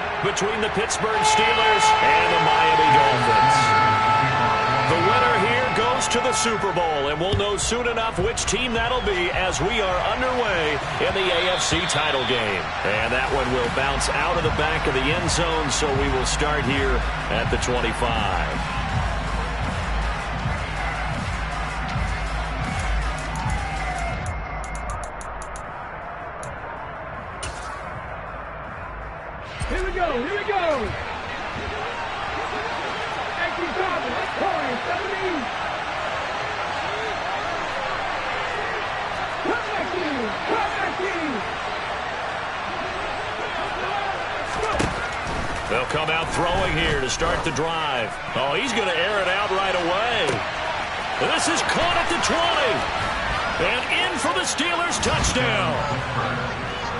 one between the Pittsburgh Steelers and the Miami Dolphins. The winner here goes to the Super Bowl, and we'll know soon enough which team that'll be as we are underway in the AFC title game. And that one will bounce out of the back of the end zone, so we will start here at the 25. Here we go, here we go. Thank you, Thomas. Corey, 17. Come back in, come back in. They'll come out throwing here to start the drive. Oh, he's going to air it out right away. This is caught at the 20. And in for the Steelers touchdown.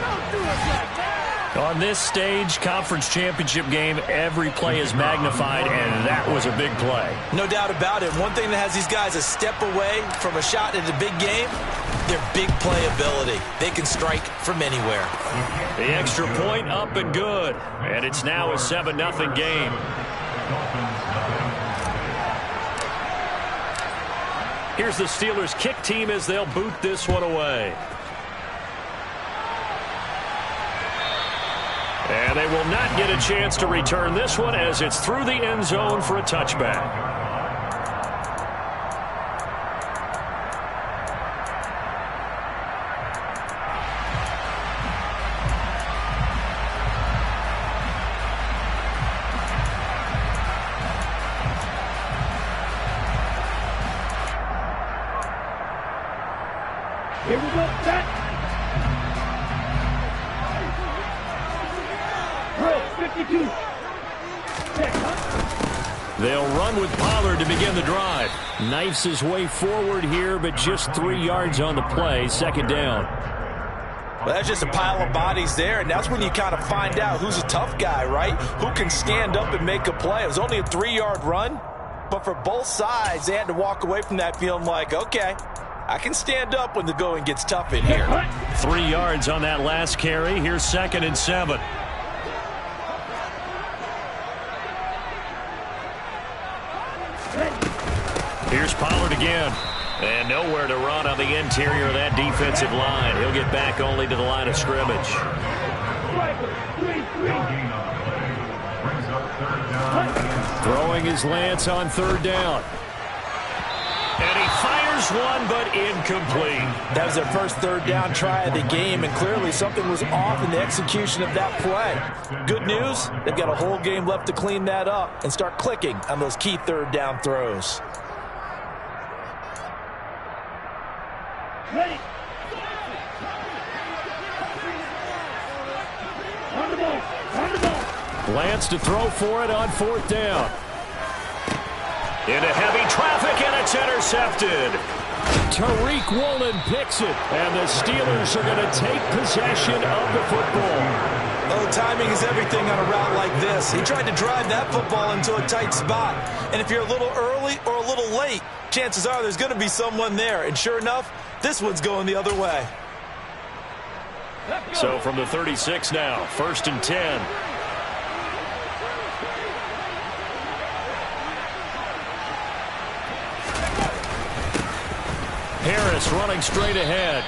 Don't do it like that. On this stage, conference championship game, every play is magnified, and that was a big play. No doubt about it. One thing that has these guys a step away from a shot in a big game, their big play ability. They can strike from anywhere. The extra point up and good, and it's now a 7-0 game. Here's the Steelers kick team as they'll boot this one away. And they will not get a chance to return this one as it's through the end zone for a touchback. Here we go, set. Drill, 52. They'll run with Pollard to begin the drive. Knifes his way forward here, but just 3 yards on the play. Second down. Well, that's just a pile of bodies there, and that's when you kind of find out who's a tough guy, right? Who can stand up and make a play. It was only a 3-yard run, but for both sides, they had to walk away from that feeling like, okay, I can stand up when the going gets tough in here. 3 yards on that last carry. Here's 2nd and 7. Here's Pollard again. And nowhere to run on the interior of that defensive line. He'll get back only to the line of scrimmage. Throwing his Lance on 3rd down. And he fires one, but incomplete. That was their first 3rd down try of the game, and clearly something was off in the execution of that play. Good news, they've got a whole game left to clean that up and start clicking on those key 3rd down throws. Ready. On the ball. On the ball. Lance to throw for it on 4th down. Into heavy traffic, and it's intercepted. Tariq Woolen picks it, and the Steelers are going to take possession of the football. Oh, timing is everything on a route like this. He tried to drive that football into a tight spot. And if you're a little early or a little late, chances are there's going to be someone there. And sure enough, this one's going the other way. So from the 36 now, 1st and 10. Harris running straight ahead.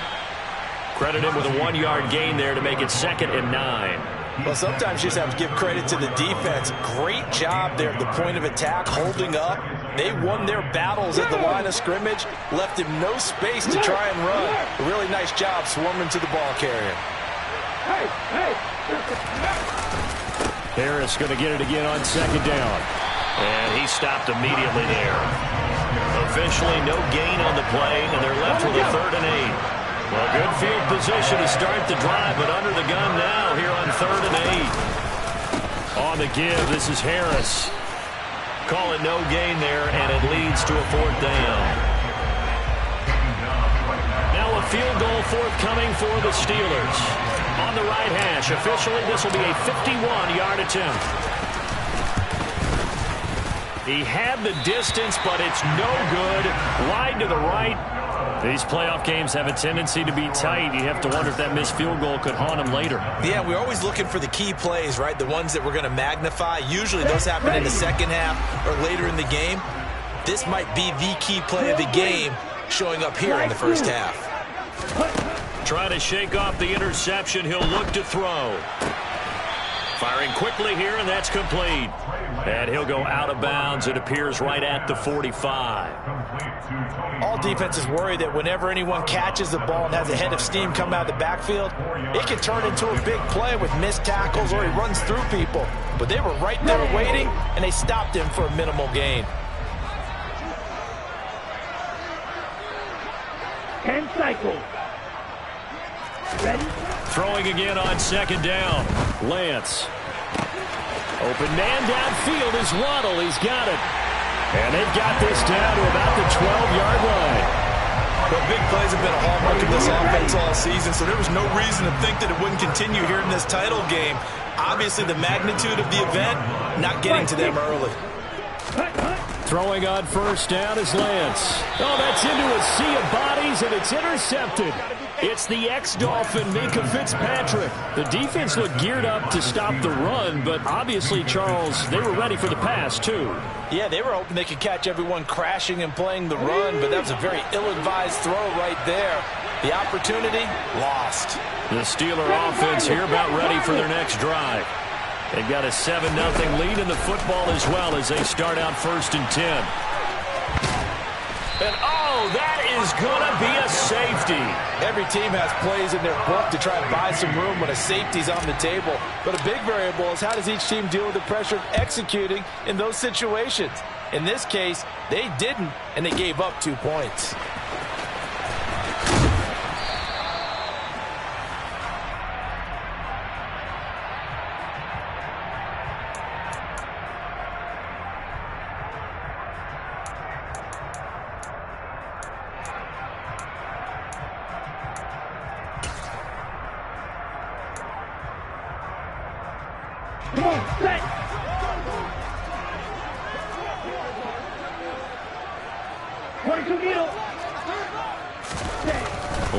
Credit him with a 1-yard gain there to make it 2nd and 9. Well, sometimes you just have to give credit to the defense. Great job there at the point of attack, holding up. They won their battles at the line of scrimmage, left him no space to try and run. A really nice job swarming to the ball carrier. Harris going to get it again on 2nd down. And he stopped immediately there. Officially no gain on the play, and they're left with a 3rd and 8. Well, good field position to start the drive, but under the gun now here on 3rd and 8. On the give, this is Harris. Call it no gain there, and it leads to a 4th down. Now a field goal forthcoming for the Steelers. On the right hash, officially this will be a 51-yard attempt. He had the distance, but it's no good. Wide to the right. These playoff games have a tendency to be tight. You have to wonder if that missed field goal could haunt them later. Yeah, we're always looking for the key plays, right? The ones that we're going to magnify. Usually those happen in the second half or later in the game. This might be the key play of the game showing up here in the first half. Trying to shake off the interception. He'll look to throw. Firing quickly here, and that's complete. And he'll go out of bounds. It appears right at the 45. All defenses worry that whenever anyone catches the ball and has a head of steam come out of the backfield, it can turn into a big play with missed tackles or he runs through people. But they were right there waiting, and they stopped him for a minimal gain. 10 cycles. Ready? Throwing again on second down. Lance. Open man downfield is Waddle. He's got it. And they've got this down to about the 12-yard line. Well, big plays have been a hallmark of this offense all season, so there was no reason to think that it wouldn't continue here in this title game. Obviously, the magnitude of the event not getting to them early. Throwing on first down is Lance. Oh, that's into a sea of bodies, and it's intercepted. It's the ex-Dolphin, Minkah Fitzpatrick. The defense looked geared up to stop the run, but obviously, Charles, they were ready for the pass, too. Yeah, they were hoping they could catch everyone crashing and playing the run, but that was a very ill-advised throw right there. The opportunity, lost. The Steeler offense here about ready for their next drive. They've got a 7-0 lead in the football as well as they start out 1st and 10. And, oh, that is going to be a safety. Every team has plays in their book to try and buy some room when a safety's on the table. But a big variable is how does each team deal with the pressure of executing in those situations. In this case, they didn't, and they gave up 2 points. Come on, set.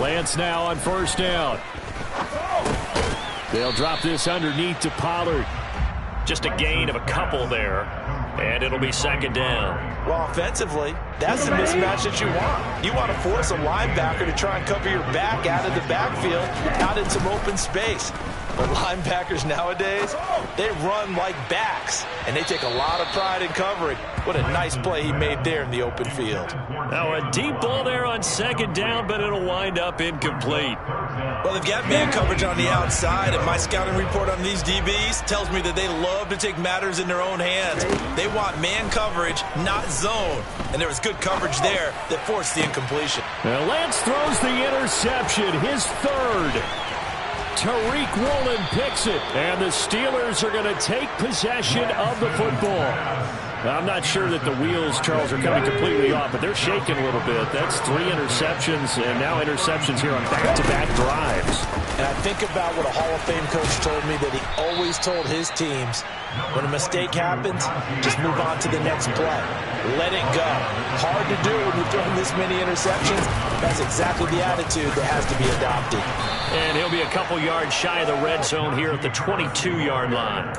Lance now on first down. They'll drop this underneath to Pollard. Just a gain of a couple there, and it'll be 2nd down. Well, offensively, that's the mismatch that you want. You want to force a linebacker to try and cover your back out of the backfield, out in some open space. But linebackers nowadays, they run like backs, and they take a lot of pride in covering. What a nice play he made there in the open field. Now a deep ball there on 2nd down, but it'll wind up incomplete. Well, they've got man coverage on the outside, and my scouting report on these DBs tells me that they love to take matters in their own hands. They want man coverage, not zone. And there was good coverage there that forced the incompletion. Now Lance throws the interception, his 3rd. Tariq Woolen picks it, and the Steelers are going to take possession of the football. Now, I'm not sure that the wheels, Charles, are coming completely off, but they're shaking a little bit. That's 3 interceptions, and now interceptions here on back-to-back drives. And I think about what a Hall of Fame coach told me, that he always told his teams, when a mistake happens, just move on to the next play. Let it go. Hard to do when you've thrown this many interceptions. That's exactly the attitude that has to be adopted. And he'll be a couple yards shy of the red zone here at the 22-yard line.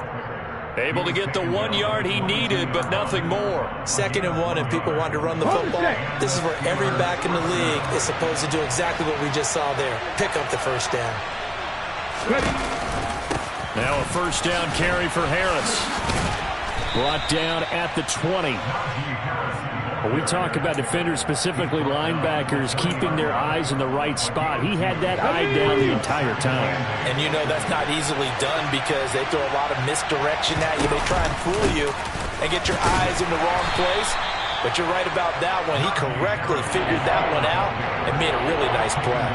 Able to get the 1 yard he needed, but nothing more. 2nd and 1, and people want to run the football. This is where every back in the league is supposed to do exactly what we just saw there. Pick up the 1st down. Now a 1st down carry for Harris. Brought down at the 20. When we talk about defenders, specifically linebackers, keeping their eyes in the right spot, he had that eye down the entire time. And you know that's not easily done because they throw a lot of misdirection at you. They try and fool you and get your eyes in the wrong place. But you're right about that one. He correctly figured that one out and made a really nice play.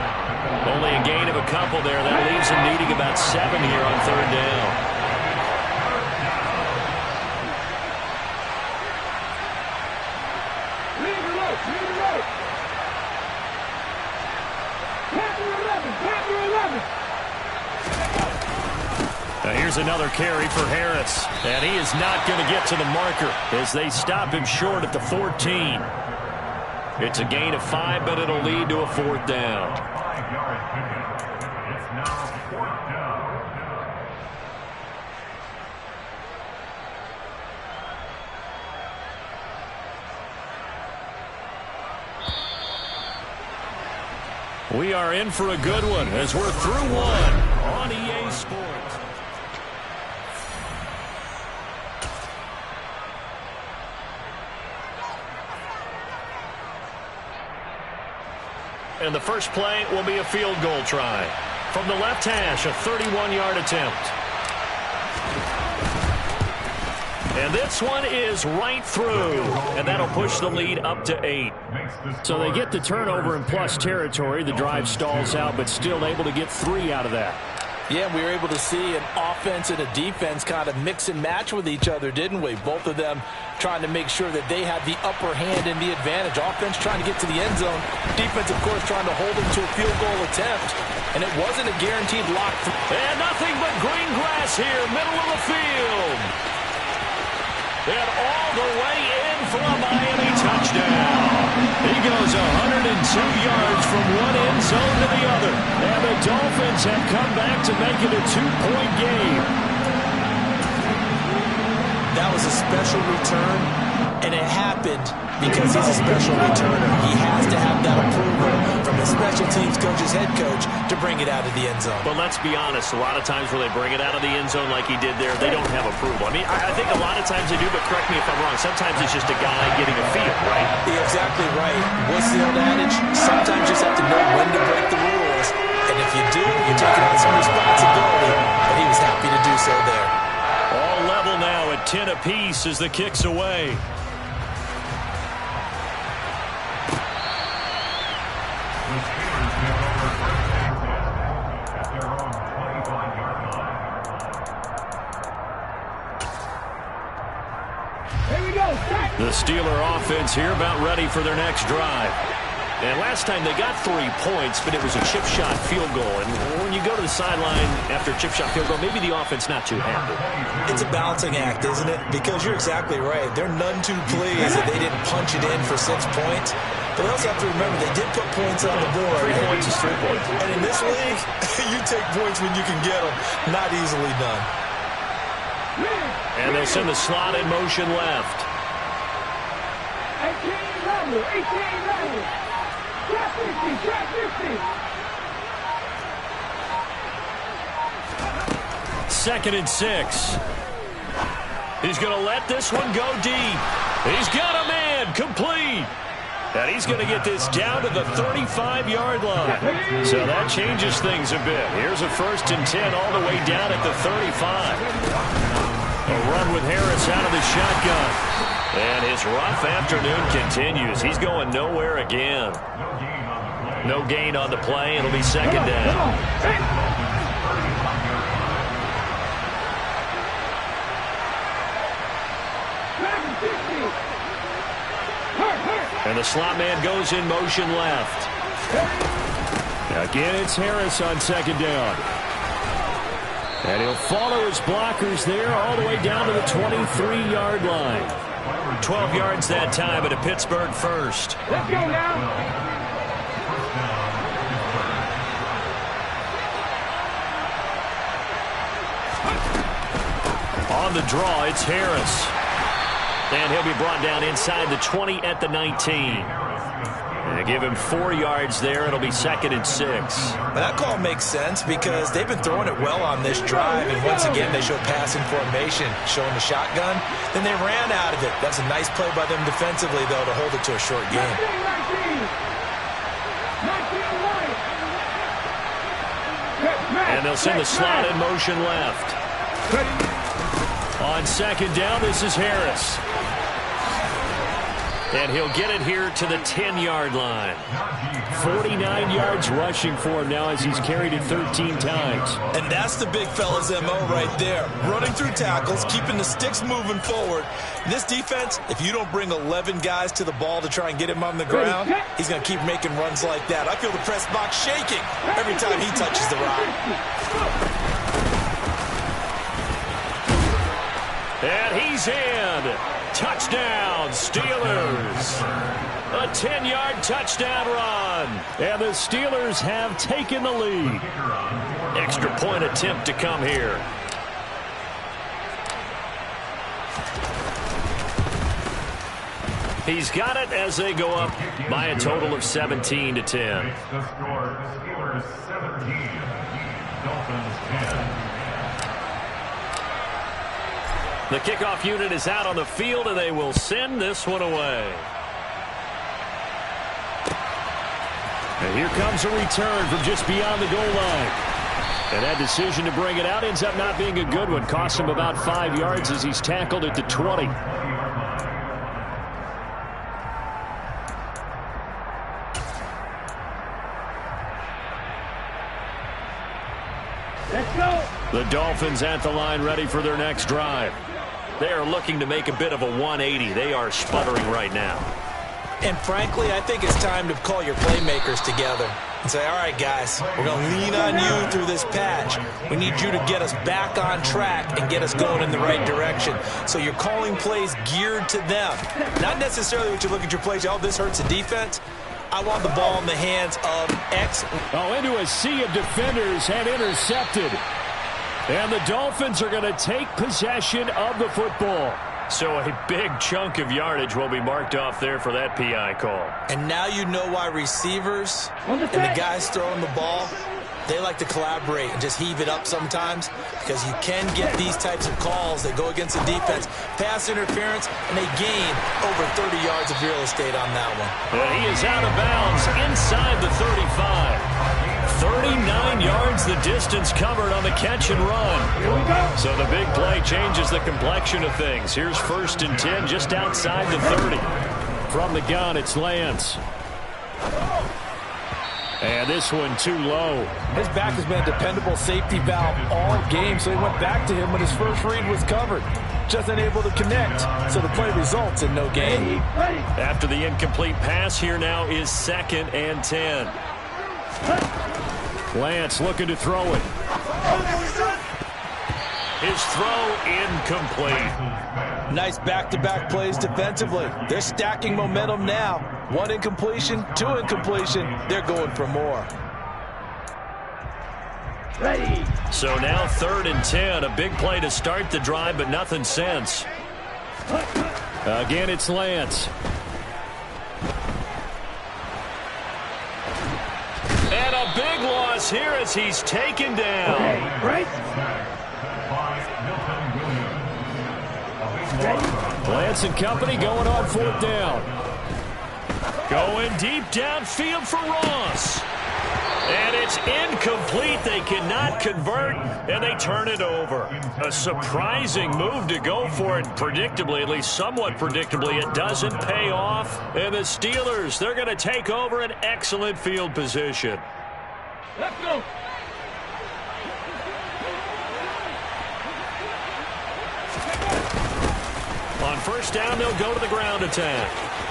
Only a gain of a couple there. That leaves him needing about 7 here on 3rd down. Now here's another carry for Harris, and he is not going to get to the marker as they stop him short at the 14. It's a gain of 5, but it'll lead to a 4th down. It's now 4th down. We are in for a good one as we're through one on EA Sports. And the first play will be a field goal try. From the left hash, a 31-yard attempt. And this one is right through, and that'll push the lead up to 8. So they get the turnover in plus territory. The drive stalls out, but still able to get 3 out of that. Yeah, we were able to see an offense and a defense kind of mix and match with each other, didn't we? Both of them trying to make sure that they had the upper hand and the advantage. Offense trying to get to the end zone. Defense, of course, trying to hold them to a field goal attempt. And it wasn't a guaranteed lock. And nothing but green grass here, middle of the field. And all the way in for a Miami touchdown. He goes 102 yards from one end zone to the other. And the Dolphins have come back to make it a 2-point game. That was a special return, and it happened because he's a special returner. He has to have that approval from his special teams coach's head coach to bring it out of the end zone. But let's be honest, a lot of times when they bring it out of the end zone like he did there, they don't have approval. I mean, I think a lot of times they do, but correct me if I'm wrong. Sometimes it's just a guy getting a feel, right? You're exactly right. What's the old adage? Sometimes you just have to know when to break the rules. And if you do, you're taking on some responsibility. But he was happy to do so there. All level now at 10 apiece as the kick's away. The Steeler offense here about ready for their next drive. And last time they got 3 points, but it was a chip shot field goal. And when you go to the sideline after a chip shot field goal, maybe the offense not too happy. It's a balancing act, isn't it? Because you're exactly right. They're none too pleased that they didn't punch it in for 6 points. But they also have to remember they did put points on the board. 3 points is 3 points. And in this league, you take points when you can get them. Not easily done. And they'll send the slot in motion left. 18 level. Trap 50. 2nd and 6. He's going to let this one go deep. He's got a man complete. And he's going to get this down to the 35-yard line. So that changes things a bit. Here's a 1st and 10 all the way down at the 35. A run with Harris out of the shotgun. And his rough afternoon continues. He's going nowhere again. No gain on the play. It'll be 2nd down. And the slot man goes in motion left. Again, it's Harris on 2nd down. And he'll follow his blockers there all the way down to the 23-yard line. 12 yards that time at a Pittsburgh 1st. Let's go now. On the draw, it's Harris. And he'll be brought down inside the 20 at the 19. And give him 4 yards there. It'll be 2nd and 6. That call makes sense because they've been throwing it well on this drive. And once again, they show passing formation, showing the shotgun. Then they ran out of it. That's a nice play by them defensively, though, to hold it to a short game. 19. And they'll send the slot in motion left. On 2nd down, this is Harris. And he'll get it here to the 10-yard line. 49 yards rushing for him now as he's carried it 13 times. And that's the big fella's MO right there. Running through tackles, keeping the sticks moving forward. This defense, if you don't bring 11 guys to the ball to try and get him on the ground, he's going to keep making runs like that. I feel the press box shaking every time he touches the rock. And he's in. Touchdown, Steelers. A 10-yard touchdown run. And the Steelers have taken the lead. Extra point attempt to come here. He's got it as they go up by a total of 17-10. The score, the Steelers 17, Dolphins 10. The kickoff unit is out on the field, and they will send this one away. And here comes a return from just beyond the goal line. And that decision to bring it out ends up not being a good one. Costs him about 5 yards as he's tackled at the 20. Let's go. The Dolphins at the line ready for their next drive. They are looking to make a bit of a 180. They are sputtering right now. And frankly, I think it's time to call your playmakers together and say, all right, guys, we're going to lean on you through this patch. We need you to get us back on track and get us going in the right direction. So you're calling plays geared to them. Not necessarily what you look at your plays, oh, this hurts the defense. I want the ball in the hands of X. Oh, into a sea of defenders and intercepted. And the Dolphins are going to take possession of the football. So a big chunk of yardage will be marked off there for that PI call. And now you know why receivers and the guys throwing the ball, they like to collaborate and just heave it up sometimes, because you can get these types of calls that go against the defense, pass interference, and they gain over 30 yards of real estate on that one. And he is out of bounds inside the 35. 39 yards the distance covered on the catch and run. Here we go. So the big play changes the complexion of things. Here's 1st and 10 just outside the 30. From the gun, it's Lance. And this one too low. His back has been a dependable safety valve all game, so he went back to him when his first read was covered. Just unable to connect, so the play results in no gain. After the incomplete pass, here now is 2nd and 10. Lance looking to throw it. His throw incomplete. Nice back-to-back plays defensively. They're stacking momentum now. 1 incompletion, 2 incompletion. They're going for more. Ready. So now 3rd and 10. A big play to start the drive, but nothing since. Again, it's Lance. And a big loss here as he's taken down. Okay, right. Lance and company going on 4th down. Going deep downfield for Ross. And it's incomplete. They cannot convert, and they turn it over. A surprising move to go for it. Predictably, at least somewhat predictably, it doesn't pay off. And the Steelers, they're going to take over an excellent field position. Let's go. On 1st down, they'll go to the ground attack.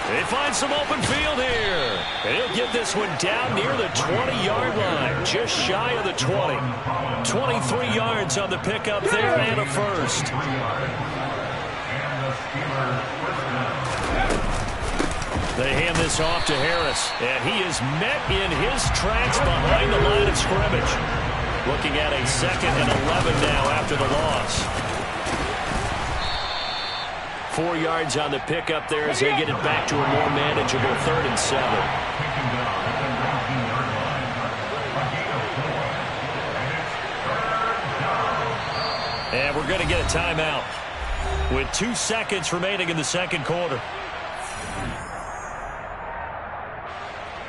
They find some open field here. And he'll get this one down near the 20-yard line, just shy of the 20. 23 yards on the pickup there and a first. They hand this off to Harris, and he is met in his tracks behind the line of scrimmage. Looking at a 2nd and 11 now after the loss. 4 yards on the pickup there as they get it back to a more manageable 3rd and 7. And we're going to get a timeout with 2 seconds remaining in the 2nd quarter.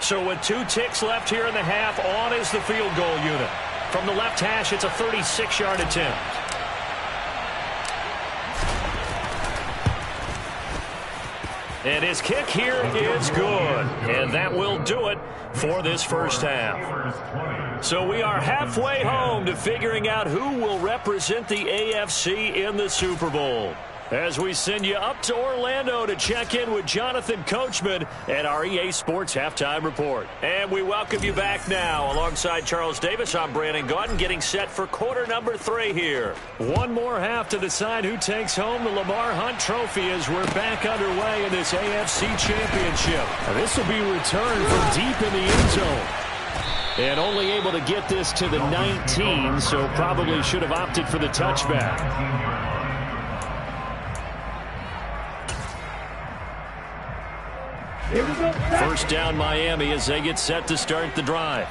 So with 2 ticks left here in the half, on is the field goal unit. From the left hash, it's a 36-yard attempt. And his kick here is good. And that will do it for this first half. So we are halfway home to figuring out who will represent the AFC in the Super Bowl. As we send you up to Orlando to check in with Jonathan Coachman and our EA Sports Halftime Report. And we welcome you back now. Alongside Charles Davis, I'm Brandon Gaudin, getting set for quarter number 3 here. One more half to decide who takes home the Lamar Hunt Trophy as we're back underway in this AFC Championship. This will be returned from deep in the end zone. And only able to get this to the 19, so probably should have opted for the touchback. First down Miami as they get set to start the drive.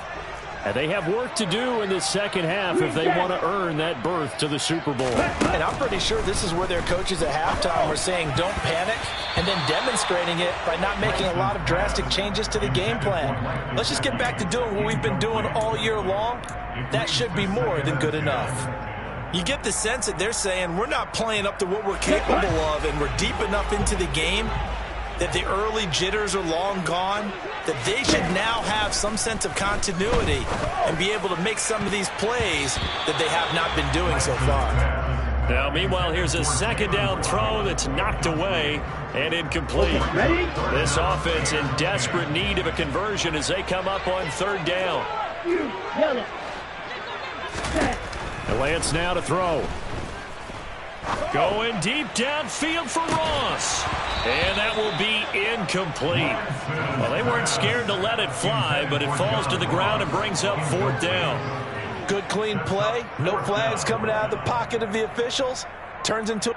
And they have work to do in the second half if they want to earn that berth to the Super Bowl. And I'm pretty sure this is where their coaches at halftime were saying don't panic and then demonstrating it by not making a lot of drastic changes to the game plan. Let's just get back to doing what we've been doing all year long. That should be more than good enough. You get the sense that they're saying we're not playing up to what we're capable of, and we're deep enough into the game that the early jitters are long gone, that they should now have some sense of continuity and be able to make some of these plays that they have not been doing so far. Now, meanwhile, here's a second down throw that's knocked away and incomplete. This offense in desperate need of a conversion as they come up on third down. And Lance now to throw. Going deep downfield for Ross. And that will be incomplete. Well, they weren't scared to let it fly, but it falls to the ground and brings up fourth down. Good, clean play. No flags coming out of the pocket of the officials. Turns into